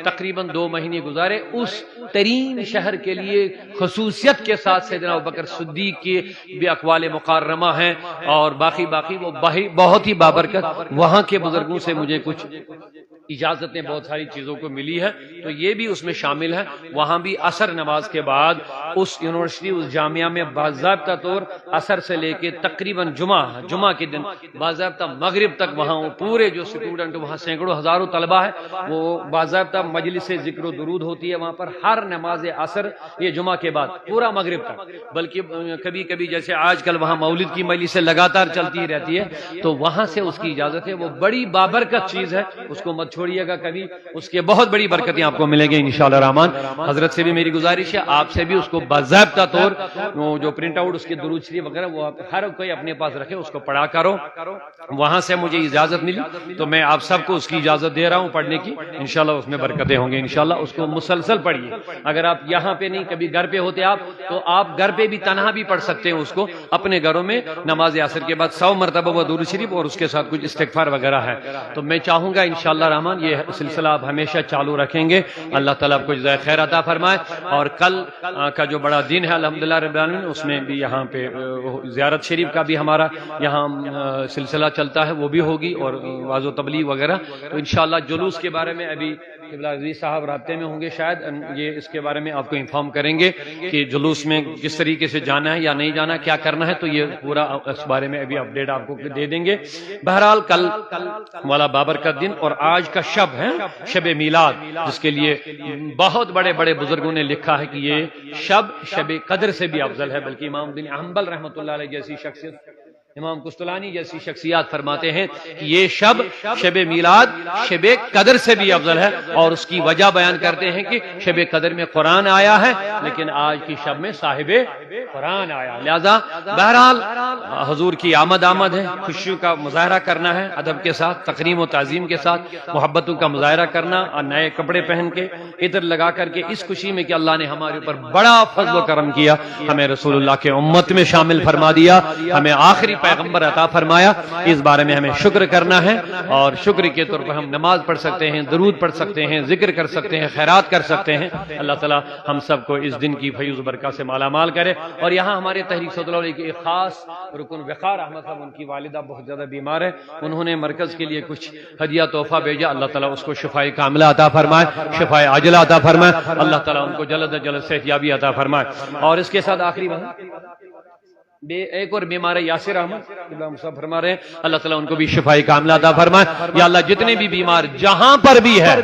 تقریباً 2 مہینے گزارے اس ترین شہر کے لیے خصوصیت کے ساتھ سیدنا ابوبکر صدیق کے بھی اقوال مکرمہ ہیں، اور باقی وہ بہت ہی بابرکت وہاں کے بزرگوں سے مجھے کچھ اجازتیں بہت ساری چیزوں کو ملی ہے، تو یہ بھی اس میں شامل ہے۔ وہاں بھی عصر نماز کے بعد اس یونیورسٹی اس جامعہ میں باضابطہ طور عصر سے لے کے تقریباً جمعہ کے دن باضابطہ مغرب تک وہاں وہ پورے جو اسٹوڈنٹ وہاں سینکڑوں ہزاروں طلبہ ہے، وہ باضابطہ مجلس ذکر و درود ہوتی ہے وہاں پر ہر نماز عصر، یہ جمعہ کے بعد پورا مغرب تک، بلکہ کبھی کبھی جیسے آج کل وہاں مولد کی مجلسیں لگاتار چلتی رہتی ہے، تو وہاں سے اس کی اجازت ہے۔ وہ بڑی بابرکت چیز ہے، اس کو مت چھوڑیے گا کبھی، اس کے بہت بڑی برکتیں آپ کو ملیں گے انشاءاللہ الرحمن۔ حضرت سے بھی میری گزارش ہے، آپ سے بھی اس کو باضابطہ طور جو پرنٹ آؤٹ اس کے درود شریف وغیرہ وہ ہر کوئی اپنے پاس رکھے، اس کو پڑھا کرو۔ وہاں سے مجھے اجازت ملی تو میں آپ سب کو اس کی اجازت دے رہا ہوں پڑھنے کی، انشاءاللہ اس میں برکتیں ہوں گے انشاءاللہ۔ اس کو مسلسل پڑھیے، اگر آپ یہاں پہ نہیں کبھی گھر پہ ہوتے آپ، تو آپ گھر پہ بھی تنہا بھی پڑھ سکتے ہیں اس کو اپنے گھروں میں نماز عصر کے بعد 100 مرتبہ وہ درود شریف اور اس کے ساتھ کچھ استغفار وغیرہ ہے۔ تو میں چاہوں گا انشاءاللہ الرحمن یہ سلسلہ آپ ہمیشہ چالو رکھیں گے، اللہ تعالیٰ آپ کو جزائے خیر عطا فرمائے۔ اور کل کا جو بڑا دن ہے الحمدللہ رب العالمین، اس میں بھی یہاں پہ زیارت شریف کا بھی ہمارا یہاں سلسلہ چلتا ہے، وہ بھی ہوگی، اور واعظ و تبلیغ وغیرہ۔ تو انشاءاللہ جلوس کے بارے میں ابھی قبلہ عزیز صاحب رابطے میں ہوں گے، شاید یہ اس کے بارے میں آپ کو انفارم کریں گے کہ جلوس میں کس طریقے سے جانا ہے یا نہیں جانا، کیا کرنا ہے، تو یہ پورا اس بارے میں ابھی اپڈیٹ آپ کو دے دیں گے۔ بہرحال کل والا بابرکت دن اور آج کا شب ہے شب میلاد، جس کے لیے بہت بڑے بڑے بزرگوں نے لکھا ہے کہ یہ شب قدر سے بھی افضل ہے، بلکہ امام بن حنبل رحمۃ اللہ علیہ جیسی شخصیت، امام قسطلانی جیسی شخصیات فرماتے ہیں کہ یہ شب میلاد شب قدر سے بھی افضل ہے، اور اس کی وجہ بیان کرتے ہیں کہ شب قدر میں قرآن آیا ہے، لیکن آج کی شب میں صاحب قرآن آیا، لہذا بہرحال حضور کی آمد ہے، خوشی کا مظاہرہ کرنا ہے، ادب کے ساتھ، تکریم و تعظیم کے ساتھ محبتوں کا مظاہرہ کرنا، اور نئے کپڑے پہن کے عطر لگا کر کے اس خوشی میں کہ اللہ نے ہمارے اوپر بڑا فضل و کرم کیا، ہمیں رسول اللہ کے امت میں شامل فرما دیا، ہمیں آخری پیغمبر عطا فرمایا، اس بارے میں ہمیں شکر کرنا ہے، اور شکر کے طور پر ہم نماز پڑھ سکتے ہیں، درود پڑھ سکتے ہیں، ذکر کر سکتے ہیں، خیرات کر سکتے ہیں۔ اللہ تعالی ہم سب کو اس دن کی فیض و برکات سے مالا مال کرے۔ اور یہاں ہمارے تحریک صدر علیہ کے ایک خاص رکن وقار احمد صاحب، ان کی والدہ بہت زیادہ بیمار ہے، انہوں نے مرکز کے لیے کچھ ہدیہ تحفہ بھیجا، اللہ تعالیٰ اس کو شفائے کاملہ عطا فرمائے، شفائے عاجلہ عطا فرمائے، اللہ تعالیٰ ان کو جلد از جلد صحت یابی عطا فرمائے۔ اور اس کے ساتھ آخری بات، ایک اور بیمار ہے یاسر احمد صاحب فرما رہے ہیں، اللہ تعالیٰ ان کو بھی شفائے کاملہ عطا فرمائے۔ یا اللہ جتنے بھی بیمار جہاں پر بھی ہے،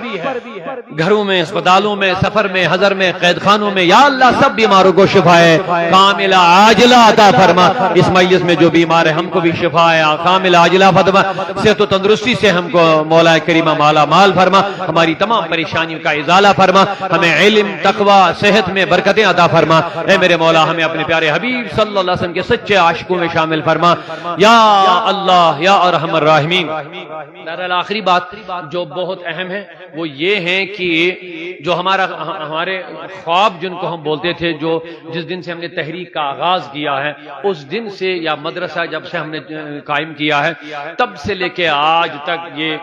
گھروں میں، اسپتالوں میں، سفر میں، حضر میں، قید خانوں میں، یا اللہ سب بیماروں کو شفائے کاملہ عاجلہ عطا فرما۔ اس مجلس میں جو بیمار ہے ہم کو بھی شفائے کاملہ عاجلہ فرما، صحت و تندرستی سے ہم کو مولا کریمہ مالا مال فرما، ہماری تمام پریشانیوں کا ازالہ فرما، ہمیں علم، تقوی، صحت میں برکتیں عطا فرما۔ اے میرے مولا ہمیں اپنے پیارے حبیب صلی اللہ علیہ وسلم کے سچے عاشقوں میں شامل فرما، یا اللہ یا ارحم الراحمین۔ آخری بات جو بہت اہم ہے وہ یہ ہے کہ جو ہمارے خواب جن کو ہم بولتے تھے، جو جس دن سے ہم نے تحریک کا آغاز کیا ہے، اس دن سے یا مدرسہ جب سے ہم نے قائم کیا ہے، تب سے لے کے آج تک یہ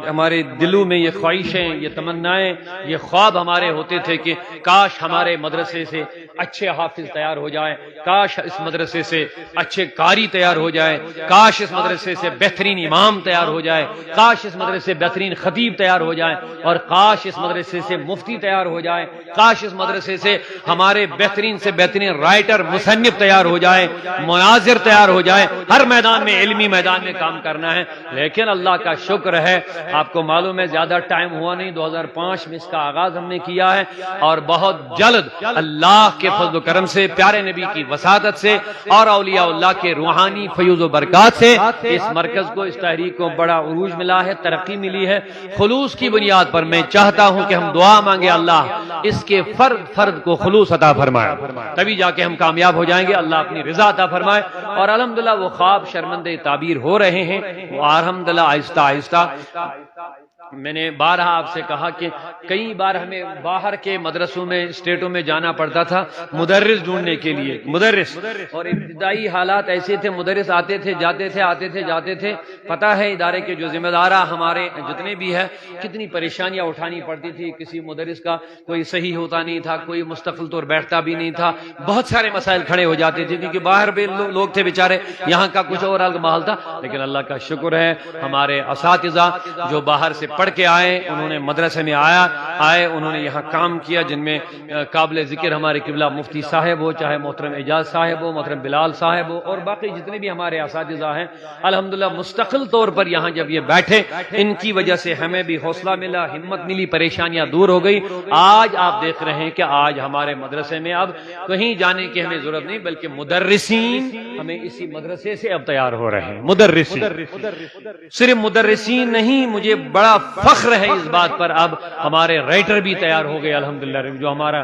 ہمارے دلوں میں یہ خواہشیں، یہ تمنائیں، یہ خواب ہمارے ہوتے تھے کہ کاش ہمارے مدرسے سے اچھے حافظ تیار ہو جائیں، کاش اس مدرسے سے اچھے قاری تیار ہو جائے، کاش اس مدرسے سے بہترین امام تیار ہو جائے، کاش اس مدرسے سے بہترین خطیب تیار ہو جائے، اور کاش اس مدرسے سے مفتی تیار ہو جائے، کاش اس مدرسے سے ہمارے بہترین سے بہترین رائٹر، مصنف تیار ہو جائے، مناظر تیار ہو جائے، ہر میدان میں، علمی میدان میں کام کرنا ہے۔ لیکن اللہ کا شکر ہے، آپ کو معلوم ہے زیادہ ٹائم ہوا نہیں، 2005 میں اس کا آغاز ہم نے کیا ہے، اور بہت جلد اللہ کے فضل و کرم سے، پیارے نبی کی وساطت سے، اور اولیاء اللہ کے روحانی فیوز و برکات سے اس مرکز کو، اس تحریک کو بڑا عروج ملا ہے، ترقی ملی ہے۔ خلوص کی بنیاد پر میں چاہتا ہوں کہ ہم دعا مانگے، اللہ اس کے فرد کو خلوص عطا فرمائے، تبھی جا کے ہم کامیاب ہو جائیں گے، اللہ اپنی رضا عطا فرمائے۔ اور الحمدللہ وہ خواب شرمندے تعبیر ہو رہے ہیں، وہ الحمدللہ آہستہ آہستہ میں نے بارہا آپ سے کہا کہ کئی بار ہمیں باہر کے مدرسوں میں اسٹیٹوں میں جانا پڑتا تھا مدرس ڈھونڈنے کے لیے، مدرس، اور ابتدائی حالات ایسے تھے، مدرس آتے تھے جاتے تھے آتے تھے جاتے تھے، پتہ ہے ادارے کے جو ذمہ دار ہمارے جتنے بھی ہے کتنی پریشانیاں اٹھانی پڑتی تھی، کسی مدرس کا کوئی صحیح ہوتا نہیں تھا، کوئی مستقل طور بیٹھتا بھی نہیں تھا، بہت سارے مسائل کھڑے ہو جاتے تھے کیونکہ باہر بھی لوگ تھے بیچارے، یہاں کا کچھ اور الگ ماحول تھا۔ لیکن اللہ کا شکر ہے ہمارے اساتذہ جو باہر سے پڑھ کے آئے، انہوں نے مدرسے میں آئے انہوں نے یہاں کام کیا، جن میں قابل ذکر ہمارے قبلہ مفتی صاحب ہو، چاہے محترم اعجاز صاحب ہو، محترم بلال صاحب ہو، اور باقی جتنے بھی ہمارے اساتذہ ہیں الحمدللہ مستقل طور پر یہاں جب یہ بیٹھے، ان کی وجہ سے ہمیں بھی حوصلہ ملا، ہمت ملی، پریشانیاں دور ہو گئی۔ آج آپ دیکھ رہے ہیں کہ آج ہمارے مدرسے میں اب کہیں جانے کی ہمیں ضرورت نہیں، بلکہ مدرسین ہمیں اسی مدرسے سے اب تیار ہو رہے ہیں۔ مدرسین، صرف مدرسین نہیں، مجھے بڑا فخر ہے اس بات پر اب ہمارے رائٹر بھی تیار ہو گئے الحمدللہ۔ جو ہمارا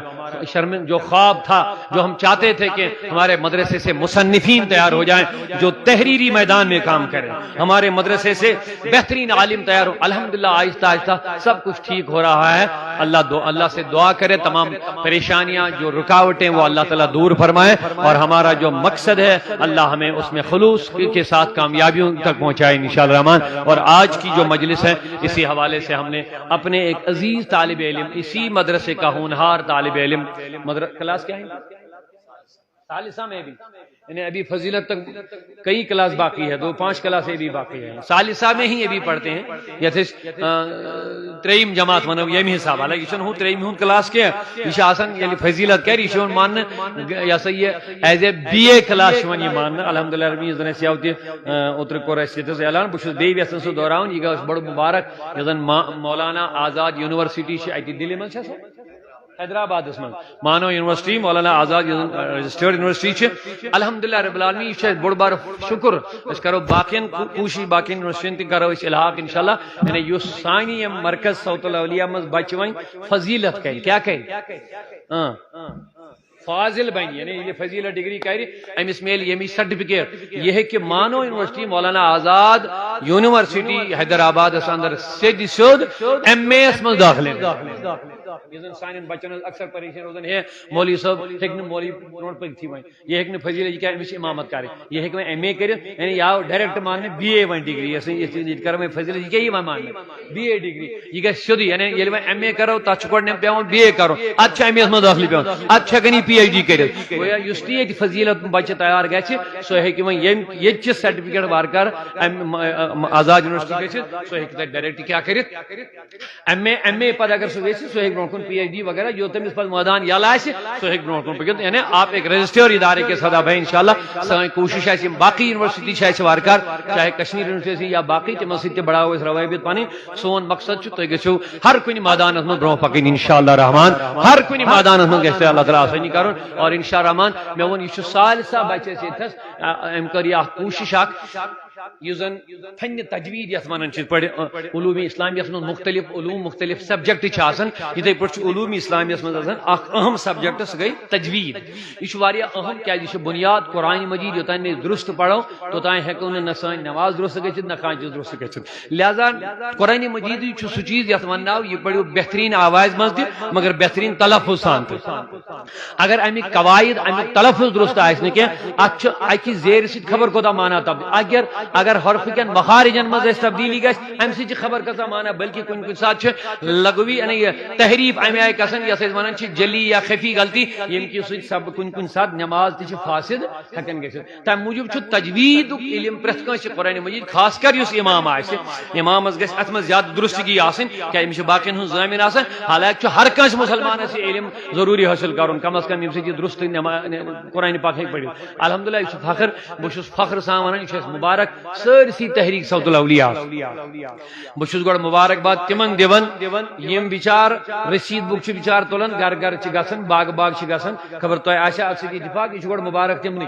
جو خواب تھا، جو ہم چاہتے تھے کہ ہمارے مدرسے سے مصنفین تیار ہو جائیں جو تحریری میدان میں کام کریں، ہمارے مدرسے سے بہترین عالم تیار ہو، الحمدللہ آہستہ آہستہ سب کچھ ٹھیک ہو رہا ہے۔ اللہ سے دعا کرے تمام پریشانیاں جو رکاوٹیں وہ اللہ تعالیٰ دور فرمائے، اور ہمارا جو مقصد ہے اللہ ہمیں اس میں خلوص کے ساتھ کامیابیوں تک پہنچائے انشاءاللہ الرحمن۔ اور آج کی جو مجلس ہے اسی حوالے سے ہم نے اپنے ایک عزیز طالب علم، اسی مدرسے کا ہونہار طالب علم، کلاس کیا ہے ثالثہ میں بھی، انہیں ابھی فضیلت تک کئی کلاس باقی ہے، 2-5 کلاسیں بھی باقی ہیں، ثالثہ میں ہی یہ بھی پڑھتے ہیں، یا تریم جماعت ونو یمی حساب حالانکہ یہ ہوں تریم ہوں کلاس کے یہ آسان یعنی فضیلت کہہ رہی مان یا سا یہ is A B A class one یہ مان الحمدللہ ربی زن سیاوتی اوتر کور اس اعلان بہ چھس بیٚیہِ یژھان سُہ دہراوُن یہ گوٚو بڑٕ مبارک یۄس زن مولانا آزاد یونیورسٹی چھِ اتہِ دِلہِ منٛز چھےٚ سۄ حیدرآباد من مانو university Maulana Azad registered university الحمدللہ رب العالمین یہ بڑ بار شکر اس کرو باقین کوشش باقین یونیورسٹین تہ کرو اس الحاق انشاءاللہ یعنی یہ سانی مرکز صوت الاولیاء مز بچ ون فضیلت کر کیا کہ فاضل بن یعنی یہ فضیلت ڈگری کر امس میل یمی سرٹیفکیٹ یہ ہے کہ مانو یونیورسٹی مولانا آزاد یونیورسٹی حیدرآباد اندر سیود ایم اے اس مز داخلے سان بچن اکثر پریشان روزان ہے مولوی صاحب ہیکہ مولوی برونٹ پکتھی ون یہ ہیکہ فضیلت کیا امس امامت کر یہ ہیکہ ایم اے کر یعنی یا ڈائریکٹ مان بی اے ون ڈگری یہ کر فضیلت یہ مان بی اے ڈگری یہ گھر سیودی یعنی یل و ایم اے کرو تک گۄڈٕ پیوان بی اے کرو ات ایم اے مز داخلہ پیوان ات ہیکن پی ایچ ڈی کرت گویا یس تہ یہ فضیلت بچہ تیار گژھِ سہ ہیکہ ون یہ سرٹیفکیٹ وارکار آزاد یونیورسٹی گژھِ سہ ہیکہ ڈائریکٹ کیا کرت ایم اے پتہ اگر سہ گژھِ سہ ہیکہ برونٛٹھ کُن پی ایچ ڈی وغیرہ جو تمس پتہ میدان یل آسہِ سہ ہیکہ برونٛٹھ کُن پٔکِتھ یعنی آپ ایک رجسٹرڈ ادارے کے صدا بھائی انشاءاللہ سٲنۍ کوشش آسہِ باقی یونیورسٹی چھِ اَسہِ وارکار چاہے کشمیر یونیورسٹی یا باقی تمن سۭتۍ تہِ بڑاوو أسۍ روابط پنٕنۍ سون مقصد چھُ تُہۍ گٔژھِو ہر کُنہِ مٲدانس منٛز برونٛہہ پکٕنۍ انشاءاللہ رحمان ہر کُنہِ مٲدانس منٛز گژھِ اللہ تعالیٰ آسٲنی کرُن اور انشاء رحمان مےٚ ووٚن یہِ چھُ ثالثہ بچہ اَسہِ ییٚتھس أمۍ کٔر یہِ اکھ کوٗشش اکھ یُس زن فن تجوید یتھ ونان علوم اسلامیہ من مختلف علوم مختلف سبجیکٹ آسان یتھے پہ علوم اسلامیہ من اخ اہم سبجیکٹ سہ گئی تجوید یہ اہم کیا یہ بنیاد قرآن مجید یوتان درست پڑھو توتان ہیکو نہ سان نماز درست گھت نہ کھانا چیز درست گھت لہذا قرآن مجید سہ چیز یت ونو یہ پڑھو بہترین آواز مز تہ مگر بہترین تلفظ سان تہ اگر امیک قواعد امیک تلفظ درست آس نا کی ات اکہ زیر ست خبر کوتا مانا تبدیل اگر حرف کن مخارجن مز تبدیلی گھس ام سی خبر کتا مانا بلکہ کن کن سات لغوی یعنی تحریف ام آئی گھن یس ونان جلی یا خفی غلطی یم کی سب کن کن سات نماز تہ فاسد ہکن گھت تم موجود تجوید علم پریت کانس قرآن مجید خاص کر اس امام آسہ امامس گھس ات مز زیادہ درستگی آسن کیا امس باقین ہن ضامن آسان حالانکہ ہر کانس مسلمانس یہ علم ضروری حاصل کرن کم از کم یم سی درست قرآن پاک ہیک پڑھ الحمدللہ یہ فخر بہ فخر سان ونان یہ مبارک سرسی تحریک صوت الاولیاء بہ گوڑ مبارکباد تمن دون یم بچار رسید بک بچار تلان گھر گھر گھن باغ باغ گھن خبر تہ آسیا اتھ سی اتفاق یہ گوڑ مبارک تمن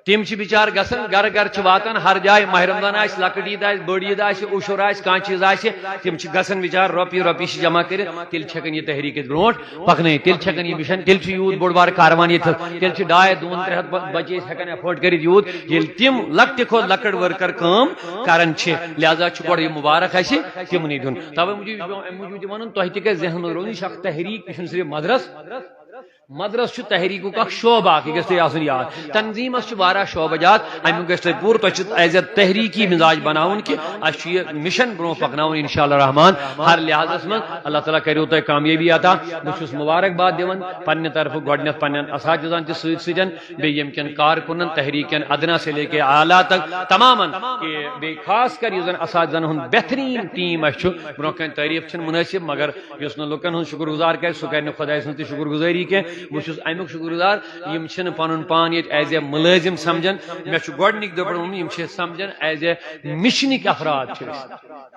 تم بچار گھن گر گر واتان ہر جائے ماہ رمضان آس لکٹ عید آس بڑ عید آس عشر آس کان چیز آس تم گھن بچار رۄپیہِ جمع کر تیل چھکن یہ تحریک برو پکن تیل چھکن یہ مشن تیل یوت بوڑ بار کاروان یہ تیل 200-300 بچے ہکن ایفورڈ کرت یوت یل تم لکٹ کھوت لکٹ ورکر کام کران لہذا گۄڈٕ یہ مبارک اسہ تمنٕے دین توے موجود ون تہ تہ گژھِ ذہن منٛز روزُن یہ تحریک یہ صرف مدرس تحریک اخ شعبہ یہ گھس تھی آسن یاد تنظیمس وارہ شعبجات امیک گھس تھی پور تہ ایز اے تحریکی مزاج بناون کہ اس یہ مشن برو پکناون انشاءاللہ رحمان ہر لحاظ من اللہ تعالیٰ کرو تہ کامیابی عطا بہت مبارکباد دِوان پنہ طرف گۄڈنیتھ پنن اساتذان تہ سۭتۍ بیٚیہِ یِم کٮ۪ن کارکنن تحریکن ادنا سے لے کے اعلیٰ تک تمامن کہ بیٚیہِ خاص کر یُس زن اساتذن ہُنٛد بہترین ٹیم اس برو کن تعریف چھنہٕ مناسب مگر یُس نہٕ لُکن ہُنٛد شکر گزار کر سُہ کر نہٕ خۄداے سٕنٛز تہِ شکر گزٲری کینٛہہ بہٕ امیک شکر گزار یم چھن پن پان یہ ایز اے ملازم سمجھان مے گۄڈنِک دۄہ پٮ۪ٹھ یم سمجھان ایز اے مشنک افراد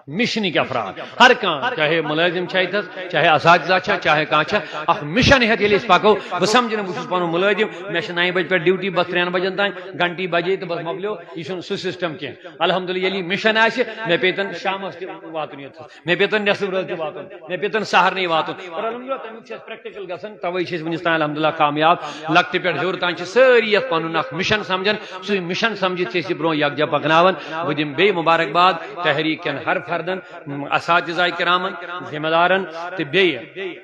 مشنک افراد ہر کان چاہے ملازم چاہے اساتذہ چاہے کان اخ مشن ہیت ییٚلہِ أسۍ پکو بہ سمجھن بہٕ چھُس پنُن ملازم مے 9 بجے پٮ۪ٹھ ڈیوٹی بس 3 بجن تام گھنٹی بجے تو بس مۄکلیو یہ چھُنہٕ سُہ سسٹم کینٛہہ الحمدللہ ییٚلہِ مشن آسہِ مے پیتن شامس تہِ واتُن یوٚتتھس مے پیتن نٮ۪صف رٲژ تہِ واتُن مے پیتن سہرنٕے واتُن اور الحمدللہ تمیُک چھِ أسۍ پریکٹیکل گژھان توے چھِ أسۍ وٕنِس تام الحمدللہ کامیاب لکٹ پہ ہور تان ساری یت پن اخ مشن سمجھان سُہ مشن سمجھت سے برو یکجا پکناون بہ دم بیٚیہِ مبارکباد تحریک کٮ۪ن ہر فردن اساتذہ کرامن ذمہ دارن تو بیٚیہِ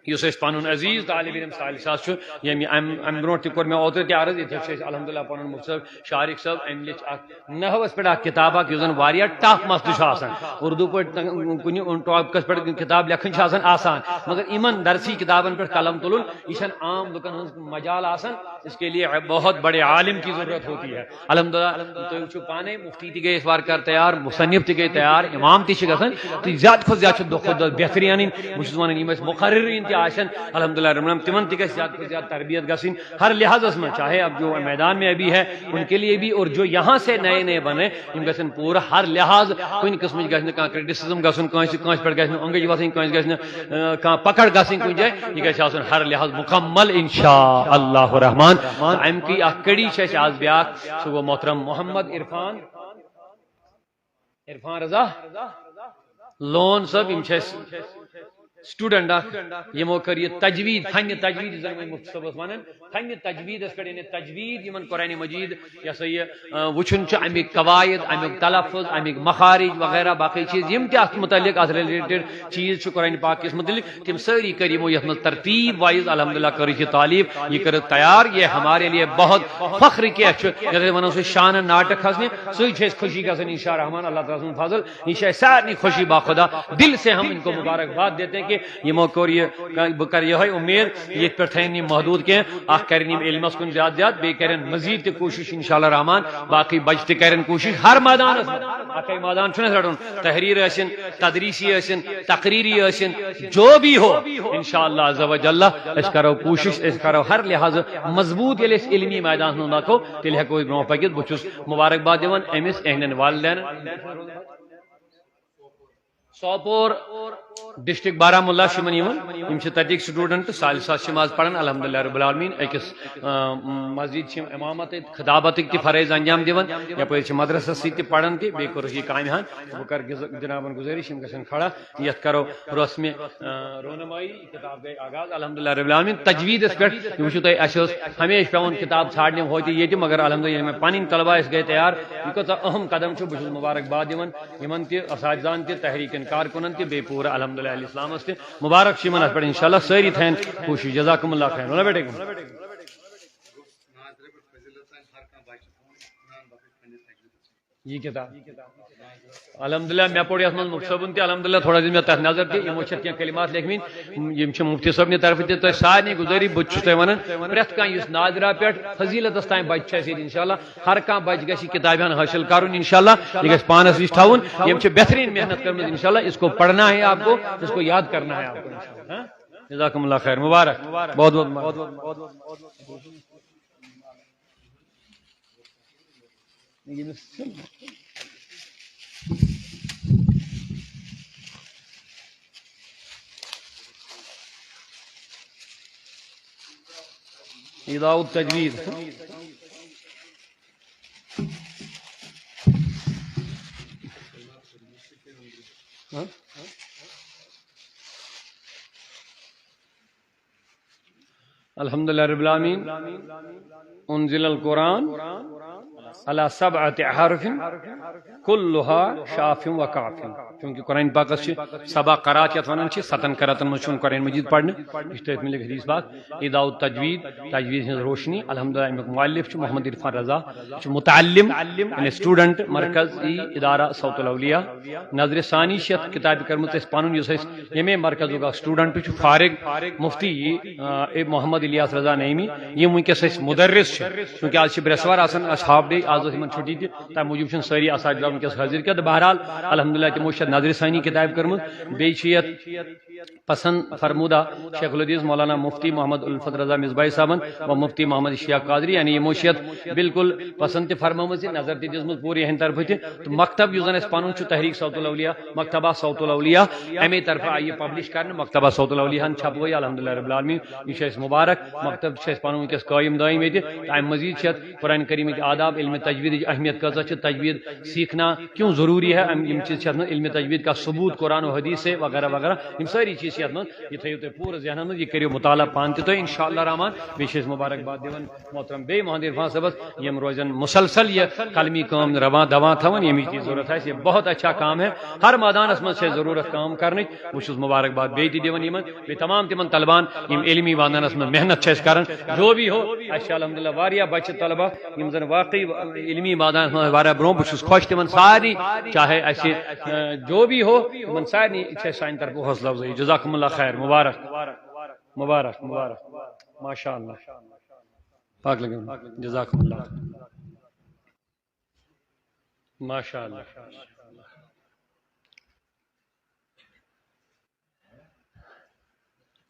یُس أسۍ پنُن عزیز طالب علم صالح صاحب ییٚمہِ امہِ برونٛٹھ تہِ کوٚر مےٚ اوترٕ تہِ عرض ییٚتہِ چھِ أسۍ الحمدللہ پنُن مفتی صٲب شارق صٲب أمۍ لیٚچھ اکھ نحوس پٮ۪ٹھ اکھ کِتاب اکھ یُس زن واریاہ ٹف مسلہٕ چھُ آسان اردو پٲٹھۍ کُنہِ ٹاپکس پٮ۪ٹھ کِتاب لیکھٕنۍ چھِ آسان آسان مگر یِمن درسی کتابن پٮ۪ٹھ قلم تُلُن یہِ چھنہٕ عام لُکن ہٕنٛز مجال آسان اس کے لیے بہت بڑے عالم کی ضرورت ہوتی ہے الحمدللہ تُہۍ وٕچھِو پانے مفتی تہِ گٔے وارٕ کار تیار مصنف تہِ گٔے تیار امام تہِ چھِ گژھان تہٕ زیادٕ کھۄتہٕ زیادٕ چھِ دۄہ کھۄتہٕ دۄہ بہتری انٕنۍ بہٕ چھُس ونان یِم اَسہِ مُقررین تہِ آسن الحمدللہ رحمان تمن تہِ گژھِ زیادہ کھۄتہٕ زیادہ تربیت گژھٕنۍ ہر لحاظس میں چاہے اب جو میدان میں ابھی ہے ان کے لیے بھی اور جو یہاں سے نئے نئے بنے یم گژھن پورا ہر لحاظ کُنہِ قٕسمٕچ گژھِ نہٕ کانٛہہ کرٹسزم گژھُن کٲنٛسہِ پٮ۪ٹھ گژھِ نہٕ اوٚنٛگٕج وَسٕنۍ کٲنٛسہِ گژھِ نہٕ کانٛہہ پکڑ گژھٕنۍ کُنہِ جایہِ یہِ گژھِ آسُن ہر لحاظ مکمل انشاء اللہ رحمان امہِ کی اکھ کڑی چھِ اَسہِ آز بیاکھ سُہ گوٚو محترم محمد عرفان رضا لون صٲب یم چھِ اَسہِ سٹوڈنٹ یمو کر یہ تجوید فن تجوید زن مفتی صاحب ونان فن تجوید پہ یعنی تجوید یمن قرآن مجید یہ سا یہ وچھن امیک قواعد امیک تلفظ امیک مخارج وغیرہ باقی چیز یم تہ ات متعلق ات ریلیٹڈ چیز قرآن پاک کس متعلق تم ساری کر یمو یت مز ترتیب وائز الحمدللہ کر یہ تعلیم یہ کر تیار یہ ہمارے لیے بہت فخر کیا جیسے ونو سو شان ناٹک کھسنے سی خوشی گھن انشاء رحمان اللہ تعالیٰ فضل یہ سارے خوشی باخدا دل سے ہم ان کو مبارکباد دیتے ہیں کہ یمو کور یہ بہ کر یہ امید یہ پہ تھین محدود کی اخ کرن علمس کن زیادہ زیادہ بی کرن مزید تہ کوشش انشاءاللہ رحمان باقی بچ تہ کرن کوشش ہر میدان اکے میدان چھُنہٕ رٹن تحریر ٲسِن تدریسی ٲسِن تقریری ٲسِن جو بھی ہو انشاءاللہ عز وجل اس کرو کوشش اس کرو ہر لحاظ مضبوط ییٚلہِ أسۍ علمی میدان ہُنٛد واتو تیٚلہِ ہٮ۪کو أسۍ برونٛہہ پٔکِتھ بہٕ چھُس مبارکباد دِوان أمِس اہندٮ۪ن والدین سوپور ڈسٹرکٹ بارہمولہ تتک سٹوڈنٹ سالِ ساس آز پڑھان الحمدللہ رب العالمین اکس مسجد امامت خطابت تہ فرائض انجام دِوان یپٲرۍ مدرسس سی پڑھان تہ بیٚیہِ کوٚرُکھ یہِ کامہِ ہن بہٕ کر جنابن گزٲرِش یِم گژھن کھڑا یتھ کرو رسمِ رونمائی کتاب گٔے آغاز الحمدللہ رب العالمین تجویدس پٮ۪ٹھ یہِ وٕچھِو تُہۍ اَسہِ ٲس ہمیشہِ پیٚوان کتاب ژھانڈنہِ ہوتہِ ییٚتہِ مگر الحمدللہ ییٚلہِ مےٚ پنٕنۍ طلبہ ٲسۍ گٔے تیار یہِ کۭژاہ اہم قدم چھُ بہٕ چھُس مبارکباد دِوان یِمن تہِ اساتذان تہِ تحریٖکن کارکنن تہِ بیٚیہِ پوٗرٕ الحمدللہ اسلامس تہِ مبارک چھِ یِمن اتھ پٮ۪ٹھ انشاءاللہ سٲری تھاین کوٗشش جزاکم اللہ خیر وَلا بیٹے یہ کتاب الحمدللہ مے پوٚر یتھ منٛز مفتی صٲبن تہِ الحمدللہ تھوڑا دِژ مےٚ تتھ نظر تہِ یِمو چھِ کینٛہہ کلمات لیکھمٕتۍ یِم چھِ مفتی صٲبنہِ طرفہٕ تہِ تۄہہِ سارنٕے گُزٲرِش بہٕ تہِ چھُس تۄہہِ ونان پرٛٮ۪تھ کانٛہہ یُس ناظرہ پٮ۪ٹھ فضیلتس تام بچہِ چھِ اَسہِ ییٚتہِ انشاءاللہ ہر کانٛہہ بچہِ گژھِ یہِ کِتابہِ ہن حٲصِل کرُن انشاءاللہ یہِ گژھِ پانس نِش تھاوُن یِم چھِ بہتریٖن محنت کٔرمٕژ انشاءاللہ اس کو پڑھنا ہے آپ کو اس کو یاد کرنا ہے آپ کو جزاکم اللہ خیر مبارک بہت بہت إضاءة التجويد الحمدللہ رب العالمین انزل القرآن على 7 احرف كلها شاف و کاف چونکہ قرآن پاک 7 قرات یتھ ونان 7 قراتن مجھ قرآن مجید پڑھنے یہ ملک حدیث پاک ادا التجوید تجوید ہز روشنی الحمدللہ امیک مؤلف محمد عرفان رضا متعلم یعنی اسٹوڈنٹ مرکزی ادارہ صوت الاولیاء نظر ثانی شت کتاب کرمت پن یمے مرکز اسٹوڈنٹ فارغ مفتی محمد الیاس رضا نعیمی یہ ونکس مدرس چونکہ آج برسوار اصحاب ڈے آج چھٹی تمہ موجود ساری اساتذہ ونکس حاضر کیا بہرحال الحمدللہ تمو نظر ثانی کتاب کرمت بیت پسند فرمودہ شیخ الحدیث مولانا مفتی محمد الفت رضا مصباحی صاحبن و مفتی محمد اشتیاق قادری یعنی یہ موشیت بالکل پسند فرمم نظر تمت پوری ہند طرف تو مکتب اس پن تحریک صوت الاولیاء مکتبہ صوت الاولیاء امی طرف آئی پبلش کرنے مکتبہ صوت الاولیاء چھپوئی الحمدللہ رب العالمین یہ مبارک مکتب پن ونکس قائم دائم یہ تمہ مزید قرآن کریم آداب علم تجوید اہمیت کچھ تجوید سیکھنا کیوں ضروری ہے یم چیز علم تجوید کا ثبوت قرآن و حدیث سے وغیرہ وغیرہ ساری چیز یہ تھو تھی پور ذہن یہ کرو مطالعہ پان تہ انشاءاللہ رحمان بیس مبارکباد دون محترم بے محمد عرفان صاحبس یم روزن مسلسل یہ قلمی کام رواں دواں تھون یمچ ضرورت ہے یہ بہت اچھا کام ہے ہر میدانس من سے ضرورت کام کرنے بس مبارکباد بے دون تمام تمن طلبان یم علمی میدانس من محنت کران جو بھی ہو اچھا الحمدللہ واریاہ بچہ طلبہ یم زن واقعی علمی میدانس من واریاہ برو بس خوش تمن ساری چاہے اچھے جو بھی ہو تمن ساری سان طرف حوصلہ افزائی جزاکم اللہ خیر مبارک مبارک مبارک ماشاء اللہ پاک لگے جزاکم اللہ ماشاء اللہ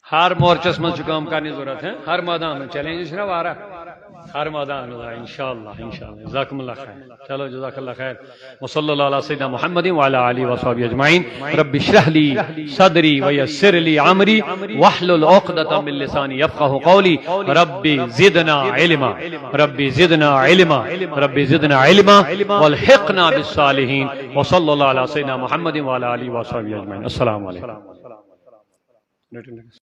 ہر مورچس من کام کرنے ضرورت ہے ہر میدان میں چیلنج نا وارہ ہر میدان میں انشاءاللہ جزاکم اللہ خیر چلو جزاک اللہ خیر وصلی اللہ علی سیدنا محمد وعلی آلہ وصحبہ اجمعین رب اشرح لی صدری ویسر لی عمری واحلل عقدۃ من لسانی یفقهوا قولی رب زدنا علما رب زدنا علما رب زدنا علما والحقنا بالصالحین وصلی اللہ علی سیدنا محمد وعلی آلہ وصحبہ اجمعین السلام علیکم